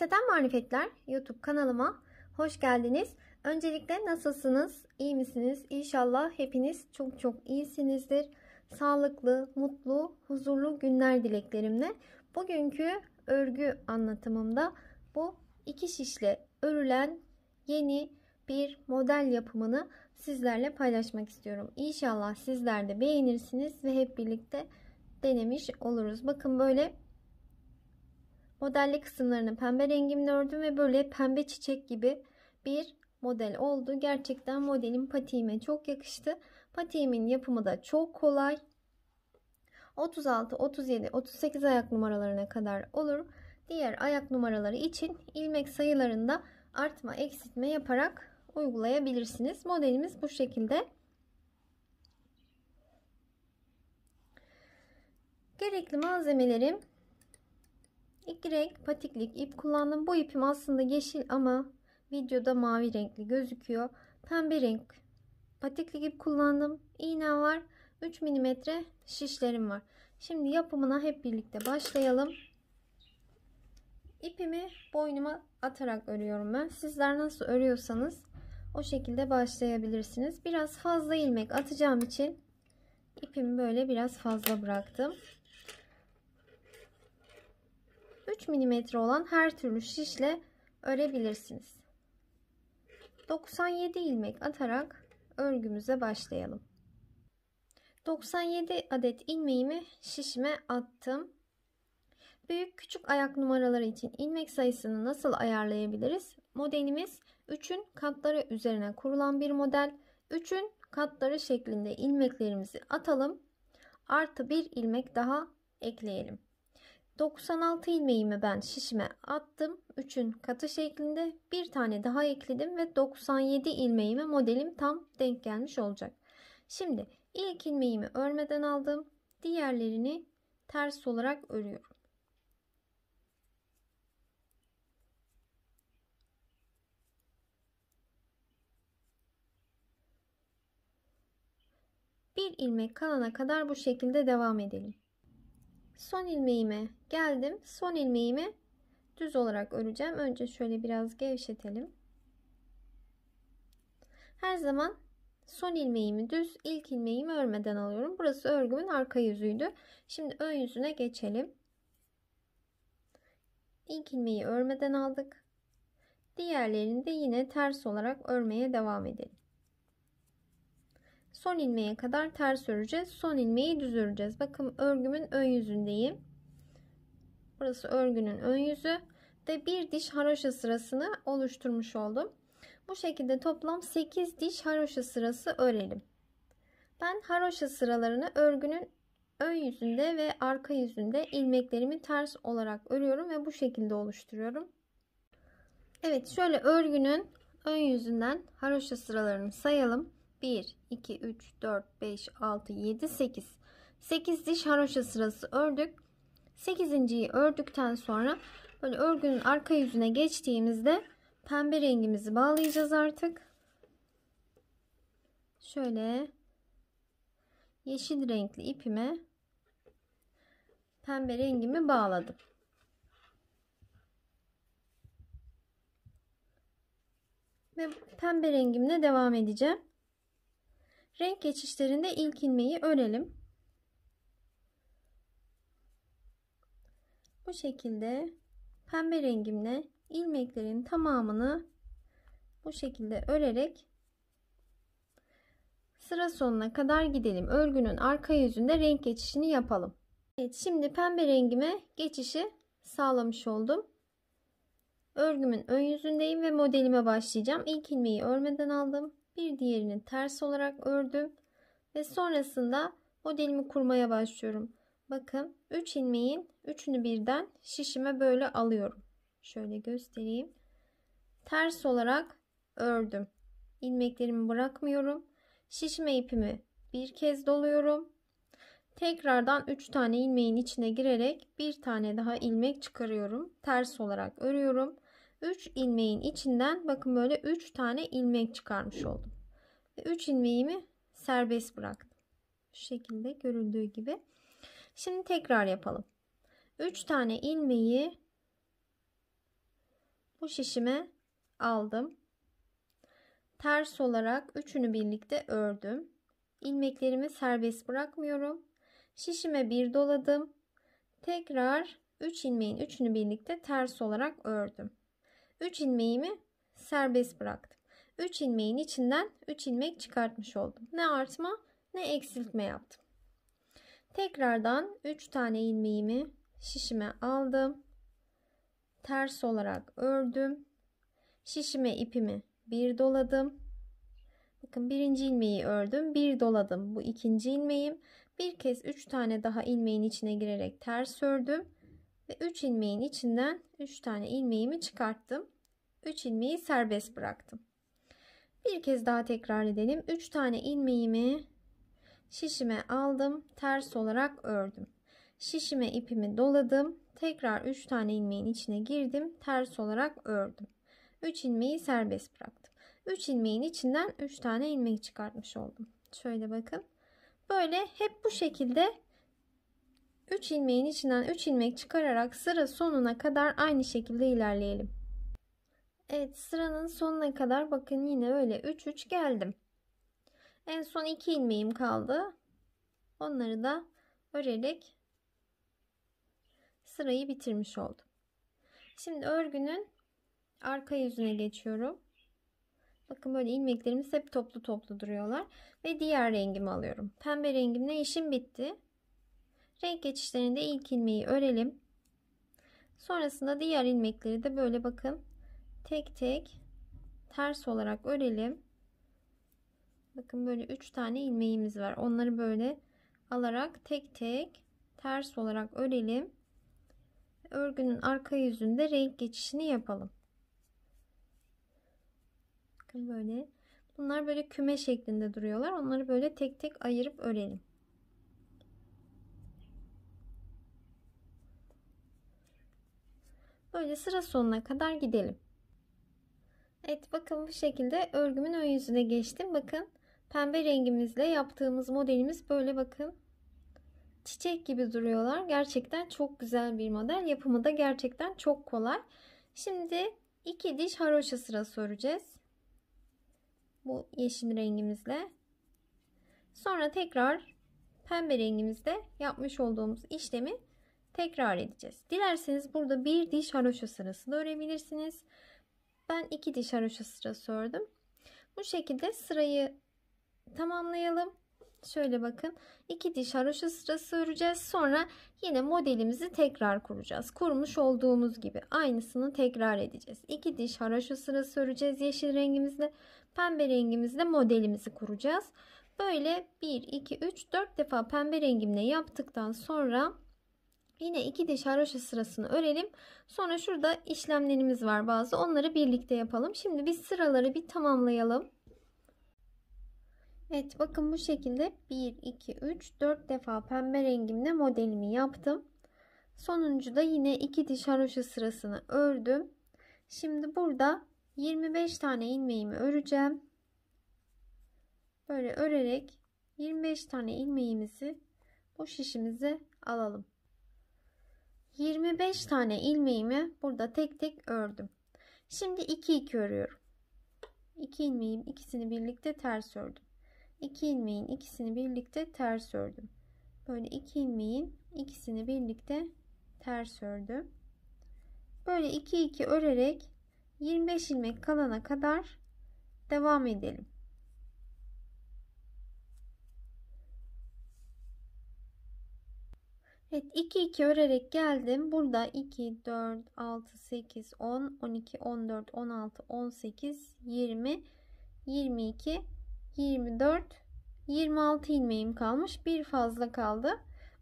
Gülseten Marifetler YouTube kanalıma hoş geldiniz. Öncelikle nasılsınız? İyi misiniz? İnşallah hepiniz çok iyisinizdir. Sağlıklı, mutlu, huzurlu günler dileklerimle. Bugünkü örgü anlatımımda bu iki şişle örülen yeni bir model yapımını sizlerle paylaşmak istiyorum. İnşallah sizler de beğenirsiniz ve hep birlikte denemiş oluruz. Bakın böyle modelli kısımlarını pembe rengimle ördüm ve böyle pembe çiçek gibi bir model oldu. Gerçekten modelim patiğime çok yakıştı. Patiğimin yapımı da çok kolay. 36, 37, 38 ayak numaralarına kadar olur. Diğer ayak numaraları için ilmek sayılarında artma, eksiltme yaparak uygulayabilirsiniz. Modelimiz bu şekilde. Gerekli malzemelerim: 2 renk patiklik ip kullandım. Bu ipim aslında yeşil ama videoda mavi renkli gözüküyor. Pembe renk patiklik ip kullandım. İğnem var. 3 mm şişlerim var. Şimdi yapımına hep birlikte başlayalım. İpimi boynuma atarak örüyorum ben. Sizler nasıl örüyorsanız o şekilde başlayabilirsiniz. Biraz fazla ilmek atacağım için ipimi böyle biraz fazla bıraktım. 3 mm olan her türlü şişle örebilirsiniz. 97 ilmek atarak örgümüze başlayalım. 97 adet ilmeğimi şişime attım. Büyük küçük ayak numaraları için ilmek sayısını nasıl ayarlayabiliriz? Modelimiz 3'ün katları üzerine kurulan bir model. 3'ün katları şeklinde ilmeklerimizi atalım. Artı bir ilmek daha ekleyelim. 96 ilmeğimi ben şişime attım. 3'ün katı şeklinde bir tane daha ekledim ve 97 ilmeğime modelim tam denk gelmiş olacak. Şimdi ilk ilmeğimi örmeden aldım. Diğerlerini ters olarak örüyorum. Bir ilmek kalana kadar bu şekilde devam edelim. Son ilmeğime geldim. Son ilmeğimi düz olarak öreceğim. Önce şöyle biraz gevşetelim. Her zaman son ilmeğimi düz, ilk ilmeğimi örmeden alıyorum. Burası örgümün arka yüzüydü. Şimdi ön yüzüne geçelim. İlk ilmeği örmeden aldık. Diğerlerini de yine ters olarak örmeye devam edelim. Son ilmeğe kadar ters öreceğiz. Son ilmeği düz öreceğiz. Bakın örgümün ön yüzündeyim. Burası örgünün ön yüzü ve bir diş haroşa sırasını oluşturmuş oldum. Bu şekilde toplam 8 diş haroşa sırası örelim. Ben haroşa sıralarını örgünün ön yüzünde ve arka yüzünde ilmeklerimi ters olarak örüyorum ve bu şekilde oluşturuyorum. Evet, şöyle örgünün ön yüzünden haroşa sıralarını sayalım. 1, 2, 3, 4, 5, 6, 7, 8. 8 diş haroşa sırası ördük. 8.'yi ördükten sonra böyle örgünün arka yüzüne geçtiğimizde pembe rengimizi bağlayacağız artık. Şöyle yeşil renkli ipime pembe rengimi bağladım. Ve pembe rengimle devam edeceğim. Renk geçişlerinde ilk ilmeği örelim. Bu şekilde pembe rengimle ilmeklerin tamamını bu şekilde örerek sıra sonuna kadar gidelim. Örgünün arka yüzünde renk geçişini yapalım. Evet, şimdi pembe rengime geçişi sağlamış oldum. Örgümün ön yüzündeyim ve modelime başlayacağım. İlk ilmeği örmeden aldım. Bir diğerini ters olarak ördüm ve sonrasında modelimi kurmaya başlıyorum. Bakın 3 ilmeğin 3'ünü birden şişime böyle alıyorum. Şöyle göstereyim. Ters olarak ördüm. İlmeklerimi bırakmıyorum. Şişime ipimi bir kez doluyorum. Tekrardan 3 tane ilmeğin içine girerek bir tane daha ilmek çıkarıyorum. Ters olarak örüyorum. 3 ilmeğin içinden bakın böyle 3 tane ilmek çıkarmış oldum. Ve 3 ilmeğimi serbest bıraktım. Şu şekilde görüldüğü gibi. Şimdi tekrar yapalım. 3 tane ilmeği bu şişime aldım. Ters olarak üçünü birlikte ördüm. İlmeklerimi serbest bırakmıyorum. Şişime bir doladım. Tekrar 3 ilmeğin üçünü birlikte ters olarak ördüm. 3 ilmeğimi serbest bıraktım. 3 ilmeğin içinden 3 ilmek çıkartmış oldum. Ne artma ne eksiltme yaptım. Tekrardan 3 tane ilmeğimi şişime aldım. Ters olarak ördüm. Şişime ipimi bir doladım. Bakın birinci ilmeği ördüm, bir doladım. Bu ikinci ilmeğim. Bir kez 3 tane daha ilmeğin içine girerek ters ördüm ve 3 ilmeğin içinden 3 tane ilmeğimi çıkarttım. 3 ilmeği serbest bıraktım. Bir kez daha tekrar edelim. 3 tane ilmeğimi şişime aldım, ters olarak ördüm. Şişime ipimi doladım. Tekrar 3 tane ilmeğin içine girdim, ters olarak ördüm. 3 ilmeği serbest bıraktım. 3 ilmeğin içinden 3 tane ilmek çıkartmış oldum. Şöyle bakın. Böyle hep bu şekilde 3 ilmeğin içinden 3 ilmek çıkararak sıra sonuna kadar aynı şekilde ilerleyelim. Evet, sıranın sonuna kadar bakın yine öyle 3 geldim. En son 2 ilmeğim kaldı. Onları da örerek sırayı bitirmiş oldum. Şimdi örgünün arka yüzüne geçiyorum. Bakın böyle ilmeklerimiz hep toplu toplu duruyorlar. Ve diğer rengimi alıyorum. Pembe rengimle işim bitti. Renk geçişlerinde ilk ilmeği örelim. Sonrasında diğer ilmekleri de böyle bakın tek tek ters olarak örelim. Bakın böyle 3 tane ilmeğimiz var. Onları böyle alarak tek tek ters olarak örelim. Örgünün arka yüzünde renk geçişini yapalım. Bakın böyle. Bunlar böyle küme şeklinde duruyorlar. Onları böyle tek tek ayırıp örelim. Böyle sıra sonuna kadar gidelim. Evet, bakın bu şekilde örgümün ön yüzüne geçtim. Bakın pembe rengimizle yaptığımız modelimiz böyle bakın çiçek gibi duruyorlar. Gerçekten çok güzel bir model. Yapımı da gerçekten çok kolay. Şimdi 2 diş haroşa sırası öreceğiz. Bu yeşil rengimizle. Sonra tekrar pembe rengimizle yapmış olduğumuz işlemi tekrar edeceğiz. Dilerseniz burada bir diş haroşa sırası da örebilirsiniz. Ben 2 diş haroşa sırası ördüm. Bu şekilde sırayı tamamlayalım. Şöyle bakın 2 diş haroşa sırası öreceğiz. Sonra yine modelimizi tekrar kuracağız. Kurmuş olduğumuz gibi aynısını tekrar edeceğiz. 2 diş haroşa sırası öreceğiz yeşil rengimizle. Pembe rengimizle modelimizi kuracağız. Böyle 1 2 3 4 defa pembe rengimle yaptıktan sonra yine 2 diş haroşa sırasını örelim. Sonra şurada işlemlerimiz var bazı. Onları birlikte yapalım. Şimdi biz sıraları bir tamamlayalım. Evet, bakın bu şekilde 1 2 3 4 defa pembe rengimle modelimi yaptım. Sonuncuda yine 2 diş haroşa sırasını ördüm. Şimdi burada 25 tane ilmeğimi öreceğim. Böyle örerek 25 tane ilmeğimizi bu şişimize alalım. 25 tane ilmeğimi burada tek tek ördüm. Şimdi 2 2 örüyorum. 2 ilmeğin ikisini birlikte ters ördüm. 2 ilmeğin ikisini birlikte ters ördüm. Böyle 2 ilmeğin ikisini birlikte ters ördüm. Böyle 2 2 örerek 25 ilmek kalana kadar devam edelim. Evet, 2 2 örerek geldim. Burada 2 4 6 8 10 12 14 16 18 20 22 24 26 ilmeğim kalmış. Bir fazla kaldı.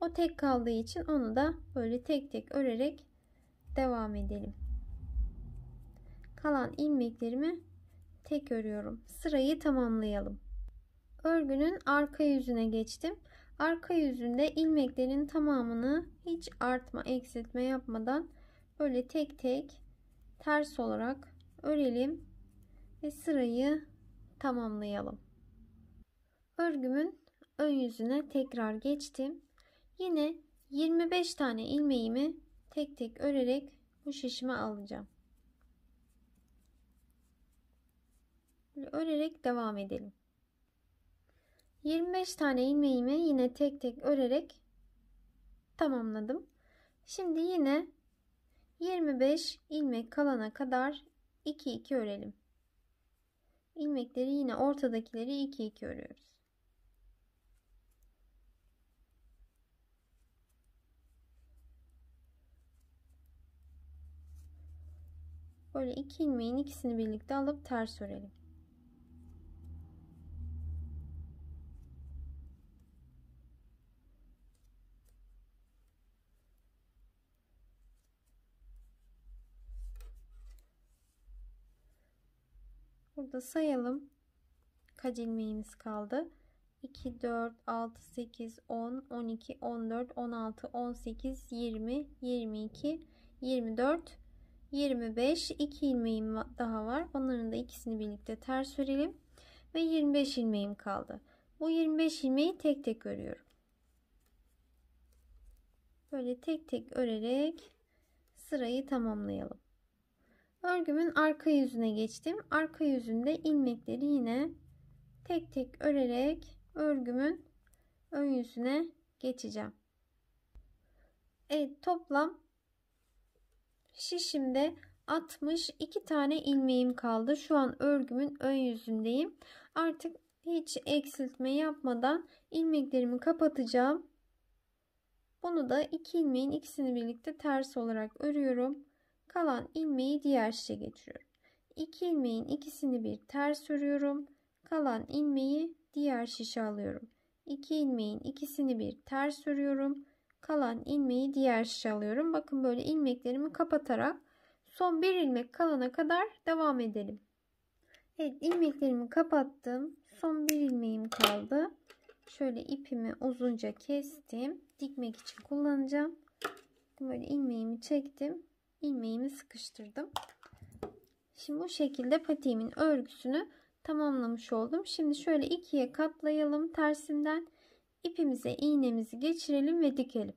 O tek kaldığı için onu da böyle tek tek örerek devam edelim. Kalan ilmeklerimi tek örüyorum. Sırayı tamamlayalım. Örgünün arka yüzüne geçtim. Arka yüzünde ilmeklerin tamamını hiç artma, eksiltme yapmadan böyle tek tek ters olarak örelim ve sırayı tamamlayalım. Örgümün ön yüzüne tekrar geçtim. Yine 25 tane ilmeğimi tek tek örerek bu şişime alacağım. Böyle örerek devam edelim. 25 tane ilmeğimi yine tek tek örerek tamamladım. Şimdi yine 25 ilmek kalana kadar 2 2 örelim. İlmekleri yine ortadakileri 2 2 örüyoruz. Böyle 2 ilmeğin ikisini birlikte alıp ters örelim. Burada sayalım. Kaç ilmeğimiz kaldı? 2, 4, 6, 8, 10, 12, 14, 16, 18, 20, 22, 24, 25. 2 ilmeğim daha var. Onların da ikisini birlikte ters örelim. Ve 25 ilmeğim kaldı. Bu 25 ilmeği tek tek örüyorum. Böyle tek tek örerek sırayı tamamlayalım. Örgümün arka yüzüne geçtim. Arka yüzünde ilmekleri yine tek tek örerek örgümün ön yüzüne geçeceğim. Evet, toplam şişimde 62 tane ilmeğim kaldı. Şu an örgümün ön yüzündeyim. Artık hiç eksiltme yapmadan ilmeklerimi kapatacağım. Bunu da 2 ilmeğin ikisini birlikte ters olarak örüyorum. Kalan ilmeği diğer şişe geçiriyorum. 2 ilmeğin ikisini bir ters örüyorum. Kalan ilmeği diğer şişe alıyorum. 2 ilmeğin ikisini bir ters örüyorum. Kalan ilmeği diğer şişe alıyorum. Bakın böyle ilmeklerimi kapatarak son bir ilmek kalana kadar devam edelim. Evet, ilmeklerimi kapattım. Son bir ilmeğim kaldı. Şöyle ipimi uzunca kestim. Dikmek için kullanacağım. Böyle ilmeğimi çektim. İlmeğimi sıkıştırdım. Şimdi bu şekilde patiğimin örgüsünü tamamlamış oldum. Şimdi şöyle ikiye katlayalım tersinden. İpimize iğnemizi geçirelim ve dikelim.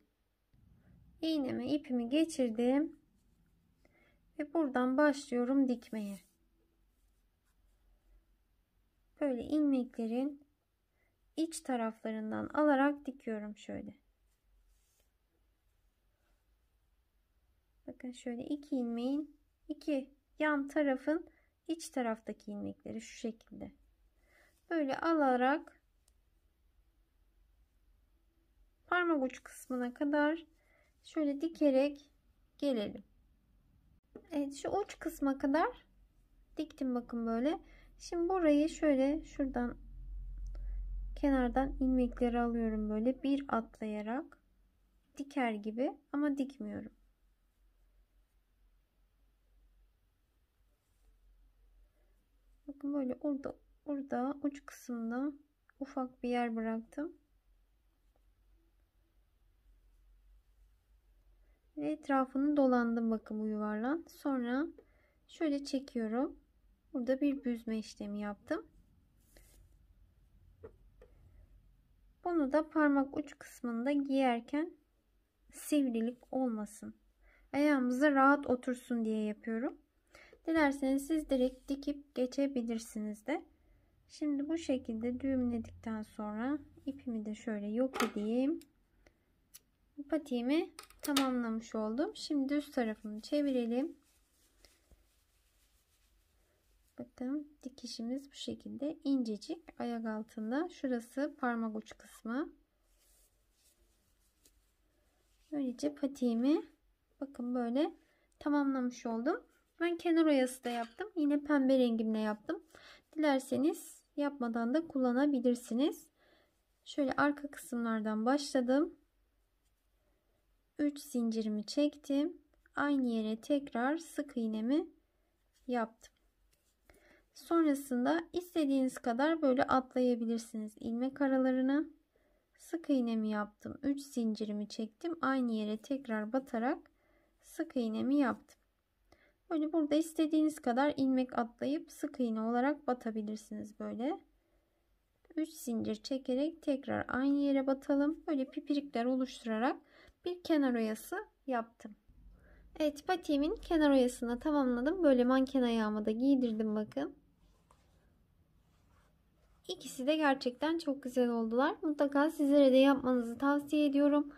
İğneme ipimi geçirdim. Ve buradan başlıyorum dikmeye. Böyle ilmeklerin iç taraflarından alarak dikiyorum şöyle. Bakın şöyle iki ilmeğin iki yan tarafın iç taraftaki ilmekleri şu şekilde. Böyle alarak parmak uç kısmına kadar şöyle dikerek gelelim. Evet, şu uç kısma kadar diktim bakın böyle. Şimdi burayı şöyle şuradan kenardan ilmekleri alıyorum böyle bir atlayarak diker gibi ama dikmiyorum. Bakın böyle orada uç kısmında ufak bir yer bıraktım. Ve etrafını dolandım bakın bu yuvarlan. Sonra şöyle çekiyorum. Burada bir büzme işlemi yaptım. Bunu da parmak uç kısmında giyerken sivrilik olmasın, ayağımıza rahat otursun diye yapıyorum. Dilerseniz siz direkt dikip geçebilirsiniz de. Şimdi bu şekilde düğümledikten sonra ipimi de şöyle yok edeyim. Patiğimi tamamlamış oldum. Şimdi üst tarafını çevirelim. Bakın dikişimiz bu şekilde incecik ayak altında. Şurası parmak uç kısmı. Böylece patiğimi bakın böyle tamamlamış oldum. Ben kenar oyası da yaptım. Yine pembe rengimle yaptım. Dilerseniz yapmadan da kullanabilirsiniz. Şöyle arka kısımlardan başladım. 3 zincirimi çektim. Aynı yere tekrar sık iğnemi yaptım. Sonrasında istediğiniz kadar böyle atlayabilirsiniz ilmek aralarını. Sık iğnemi yaptım. 3 zincirimi çektim. Aynı yere tekrar batarak sık iğnemi yaptım. Böyle burada istediğiniz kadar ilmek atlayıp sık iğne olarak batabilirsiniz böyle. 3 zincir çekerek tekrar aynı yere batalım. Böyle pipirikler oluşturarak bir kenar oyası yaptım. Evet, patiğimin kenar oyasını tamamladım. Böyle manken ayağıma da giydirdim bakın. İkisi de gerçekten çok güzel oldular. Mutlaka sizlere de yapmanızı tavsiye ediyorum.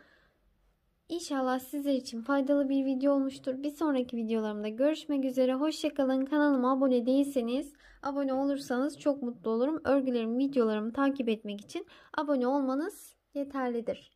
İnşallah sizler için faydalı bir video olmuştur. Bir sonraki videolarımda görüşmek üzere. Hoşçakalın. Kanalıma abone değilseniz abone olursanız çok mutlu olurum. Örgülerimi, videolarımı takip etmek için abone olmanız yeterlidir.